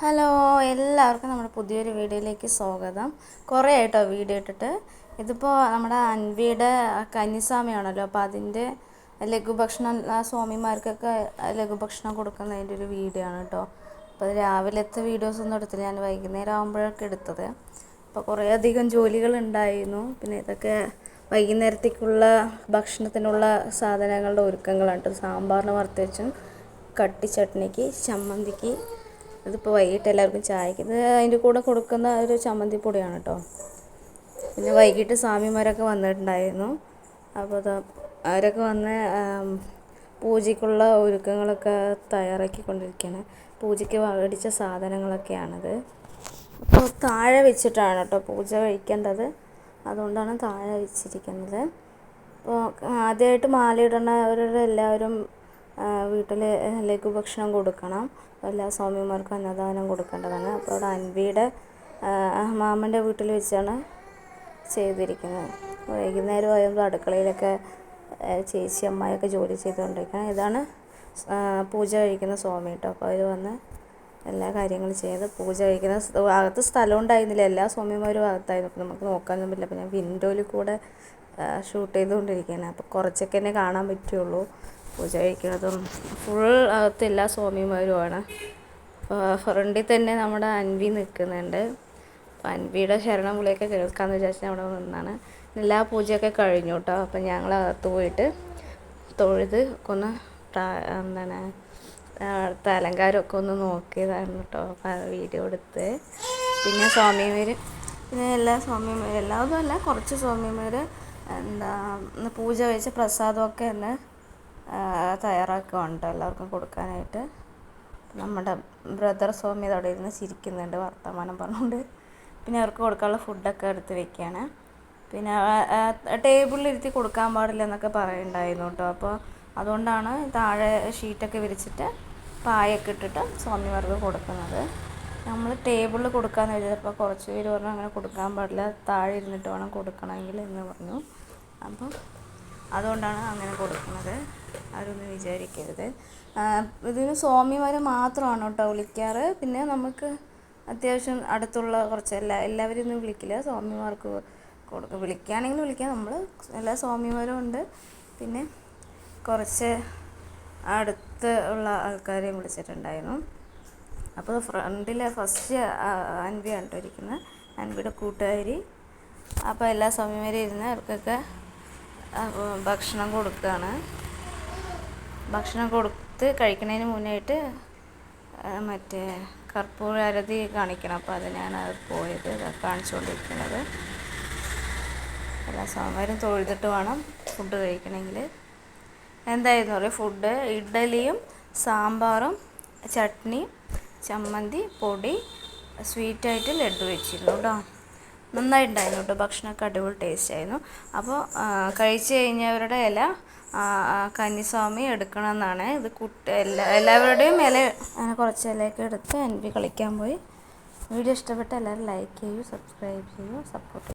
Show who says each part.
Speaker 1: Hello, എല്ലാവർക്കും നമ്മുടെ പുതിയൊരു വീഡിയോയിലേക്ക് സ്വാഗതം. കുറേ ആയിട്ടോ വീഡിയോ ഇട്ടിട്ട്. ഇതിപ്പോൾ നമ്മുടെ അൻവിയുടെ കന്നിസ്വാമിയാണല്ലോ, അപ്പോൾ അതിൻ്റെ ലഘുഭക്ഷണം സ്വാമിമാർക്കൊക്കെ ലഘുഭക്ഷണം കൊടുക്കുന്നതിൻ്റെ ഒരു വീഡിയോ ആണ് കേട്ടോ. അപ്പോൾ രാവിലത്തെ വീഡിയോസൊന്നും എടുത്തില്ല, ഞാൻ വൈകുന്നേരം ആകുമ്പോഴൊക്കെ എടുത്തത്. അപ്പോൾ കുറേയധികം ജോലികളുണ്ടായിരുന്നു. പിന്നെ ഇതൊക്കെ വൈകുന്നേരത്തേക്കുള്ള ഭക്ഷണത്തിനുള്ള സാധനങ്ങളുടെ ഒരുക്കങ്ങളാണ്. സാമ്പാറിന് വറുത്ത് വെച്ചും, കട്ടി ചട്നിക്ക്, ചമ്മന്തിക്ക്, ഇതിപ്പോൾ വൈകിട്ട് എല്ലാവർക്കും ചായക്ക് ഇത് അതിൻ്റെ കൂടെ കൊടുക്കുന്ന ഒരു ചമ്മന്തിപ്പൊടിയാണ് കേട്ടോ. പിന്നെ വൈകിട്ട് സ്വാമിമാരൊക്കെ വന്നിട്ടുണ്ടായിരുന്നു. അപ്പോൾ അവരൊക്കെ വന്ന് പൂജയ്ക്കുള്ള ഒരുക്കങ്ങളൊക്കെ തയ്യാറാക്കിക്കൊണ്ടിരിക്കുകയാണ്. പൂജയ്ക്ക് മേടിച്ച സാധനങ്ങളൊക്കെയാണിത്. അപ്പോൾ താഴെ വെച്ചിട്ടാണ് കേട്ടോ പൂജ കഴിക്കേണ്ടത്, അതുകൊണ്ടാണ് താഴെ വെച്ചിരിക്കുന്നത്. അപ്പോൾ ആദ്യമായിട്ട് മാലയിടുന്നവരുടെ എല്ലാവരും വീട്ടിൽ ലഘുഭക്ഷണം കൊടുക്കണം. എല്ലാ സ്വാമിമാർക്കും അന്നദാനം കൊടുക്കേണ്ടതാണ്. അപ്പോൾ അവിടെ അൻവിയുടെ മാമൻ്റെ വീട്ടിൽ വെച്ചാണ് ചെയ്തിരിക്കുന്നത്. വൈകുന്നേരം ആയപ്പോൾ അടുക്കളയിലൊക്കെ ചേച്ചി അമ്മായിയൊക്കെ ജോലി ചെയ്തുകൊണ്ടിരിക്കുകയാണ്. ഇതാണ് പൂജ കഴിക്കുന്ന സ്വാമി കേട്ടോ. അപ്പോൾ അവർ വന്ന് എല്ലാ കാര്യങ്ങളും ചെയ്ത് പൂജ കഴിക്കുന്ന അകത്ത് സ്ഥലം ഉണ്ടായിരുന്നില്ല, എല്ലാ സ്വാമിമാരും അകത്തായിരുന്നു. അപ്പോൾ നമുക്ക് നോക്കാനൊന്നും പറ്റില്ല. അപ്പോൾ ഞാൻ വിൻഡോയിൽ കൂടെ ഷൂട്ട് ചെയ്തുകൊണ്ടിരിക്കുകയാണ്. അപ്പോൾ കുറച്ചൊക്കെ എന്നെ കാണാൻ പറ്റുള്ളൂ. പൂജ കഴിക്കുന്നതും ഫുൾ അകത്ത് എല്ലാ സ്വാമിമാരുമാണ്. അപ്പോൾ ഫ്രണ്ടിൽ തന്നെ നമ്മുടെ അൻവി നിൽക്കുന്നുണ്ട്. അപ്പോൾ അൻവിയുടെ ശരണം വിളിയൊക്കെ കേൾക്കാമെന്ന് വിചാരിച്ചാൽ അവിടെ നിന്നാണ്. എല്ലാ പൂജയൊക്കെ കഴിഞ്ഞു കേട്ടോ. അപ്പം ഞങ്ങൾ അകത്ത് പോയിട്ട് തൊഴുത് ഒക്കെ ഒന്ന് എന്താണ് അലങ്കാരമൊക്കെ ഒന്ന് നോക്കിയതാണ് കേട്ടോ. വീഡിയോ എടുത്ത് പിന്നെ സ്വാമിമാർ, പിന്നെ എല്ലാ സ്വാമിമാർ, എല്ലാവരും അല്ല, കുറച്ച് സ്വാമിമാർ പൂജ കഴിച്ച പ്രസാദമൊക്കെ ഒന്ന് തയ്യാറാക്കുകയാണ് എല്ലാവർക്കും കൊടുക്കാനായിട്ട്. നമ്മുടെ ബ്രദർ സ്വാമി അവിടെ ഇരുന്ന് ചിരിക്കുന്നുണ്ട് വർത്തമാനം പറഞ്ഞുകൊണ്ട്. പിന്നെ അവർക്ക് കൊടുക്കാനുള്ള ഫുഡൊക്കെ എടുത്ത് വെക്കുകയാണ്. പിന്നെ ടേബിളിലിരുത്തി കൊടുക്കാൻ പാടില്ല എന്നൊക്കെ പറയുന്നുണ്ടായിരുന്നു കേട്ടോ. അപ്പോൾ അതുകൊണ്ടാണ് താഴെ ഷീറ്റൊക്കെ വിരിച്ചിട്ട് പായൊക്കെ ഇട്ടിട്ട് സ്വാമിമാർക്ക് കൊടുക്കുന്നത്. നമ്മൾ ടേബിളിൽ കൊടുക്കാമെന്ന് വിചാരിച്ചപ്പോൾ കുറച്ച് പേര് പറഞ്ഞു അങ്ങനെ കൊടുക്കാൻ പാടില്ല, താഴെ ഇരുന്നിട്ട് വേണം കൊടുക്കണമെങ്കിൽ എന്ന് പറഞ്ഞു. അപ്പം അതുകൊണ്ടാണ് അങ്ങനെ കൊടുക്കുന്നത്, ആരൊന്നും വിചാരിക്കരുത്. ഇതിന് സ്വാമിമാർ മാത്രമാണ് കേട്ടോ വിളിക്കാറ്. പിന്നെ നമുക്ക് അത്യാവശ്യം അടുത്തുള്ള കുറച്ച് എല്ലാവരും ഒന്നും വിളിക്കില്ല, സ്വാമിമാർക്ക് കൊടുക്കും. വിളിക്കുകയാണെങ്കിൽ വിളിക്കാം, നമ്മൾ എല്ലാ സ്വാമിമാരും ഉണ്ട്. പിന്നെ കുറച്ച് അടുത്ത് ഉള്ള ആൾക്കാരെയും വിളിച്ചിട്ടുണ്ടായിരുന്നു. അപ്പോൾ ഫ്രണ്ടിലെ ഫസ്റ്റ് അൻവിയാണ് കേട്ടോ ഇരിക്കുന്നത്, അൻവിയുടെ കൂട്ടുകാരി. അപ്പോൾ എല്ലാ സ്വാമിമാരും ഇരുന്ന് അവർക്കൊക്കെ ഭക്ഷണം കൊടുക്കുകയാണ്. ഭക്ഷണം കൊടുത്ത് കഴിക്കുന്നതിന് മുന്നായിട്ട് മറ്റേ കർപ്പൂര ആരതി കാണിക്കണം. അപ്പോൾ അതിനാണ് അത് പോയത് കാണിച്ചുകൊണ്ടിരിക്കുന്നത്. എല്ലാ സ്വാമിമാരും തൊഴുതിട്ട് വേണം ഫുഡ് കഴിക്കണമെങ്കിൽ. എന്തായിരുന്നു പറയുക, ഫുഡ് ഇഡ്ഡലിയും സാമ്പാറും ചട്നിയും ചമ്മന്തി പൊടി സ്വീറ്റായിട്ട് ലഡ്ഡു വെച്ചിരുന്നു കേട്ടോ. നന്നായിട്ടുണ്ടായിരുന്നു കേട്ടോ, ഭക്ഷണമൊക്കെ അടിപൊളി ടേസ്റ്റ് ആയിരുന്നു. അപ്പോൾ കഴിച്ചു കഴിഞ്ഞവരുടെ ഇല കന്നിസ്വാമി എടുക്കണമെന്നാണ്. ഇത് എല്ലാവരുടെയും ഇല അങ്ങനെ കുറച്ച് ഇലയൊക്കെ എടുത്ത് അൻവി കളിക്കാൻ പോയി. വീഡിയോ ഇഷ്ടപ്പെട്ട എല്ലാവരും ലൈക്ക് ചെയ്യൂ, സബ്സ്ക്രൈബ് ചെയ്യൂ, സപ്പോർട്ട് ചെയ്യൂ.